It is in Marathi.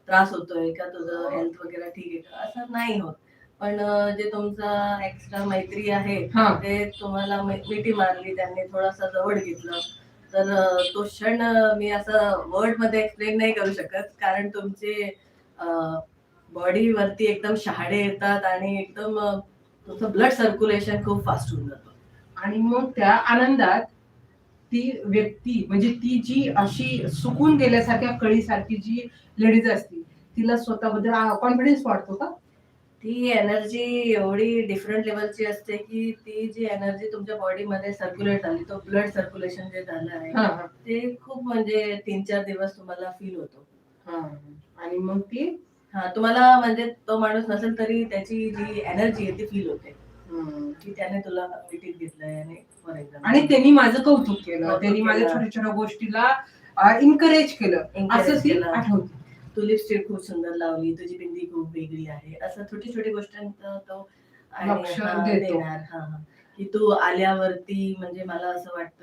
त्रास होतोय का, तुझं हेल्थ वगैरे ठीक आहे का, असं नाही होत. पण जे तुमचा एक्स्ट्रा मैत्री आहे, हा. ते तुम्हाला मिठी मारली, त्यांनी थोडासा जवळ घेतलं, तर तो क्षण मी असं वर्डमध्ये एक्सप्लेन नाही करू शकत. कारण तुमचे बॉडीवरती एकदम शहाडे येतात आणि एकदम तुमचं ब्लड सर्क्युलेशन खूप फास्ट होऊन जातं. आणि मग त्या आनंदात ती व्यक्ती म्हणजे ती जी अशी सुकून गेल्यासारख्या कळीसारखी जी लेडीज असते, तिला स्वतःबद्दल कॉन्फिडन्स वाटतो का? ती एनर्जी एवढी डिफरंट लेव्हलची असते, की ती जी एनर्जी तुमच्या बॉडीमध्ये सर्क्युलेट झाली, तो ब्लड सर्क्युलेशन जे झालं आहे, हा हा. ते खूप म्हणजे 3-4 दिवस तुम्हाला फील होतो. हा. आणि मग ती हां, तुम्हाला म्हणजे तो माणूस नसेल तरी त्याची जी एनर्जी आहे ती फील होते, की त्याने तुला मिठीत घेतलंय आणि फॉर एक्झाम्पल आणि त्यांनी माझं कौतुक केलं, कौतुक त्यांनी माझ्या केलं. छोट्या छोट्या गोष्टीला इन्करेज केलं, असं एन्करेज ती केलं. आठवते. तू लिपस्टिक खूप सुंदर लावली, तुझी बिंदी खूप वेगळी आहे. असं छोटी-छोटी गोष्टांचा तो आणि लक्ष हां, देतो. देणार. हां, हां. की तू आल्यावरती म्हणजे मला असं वाटतं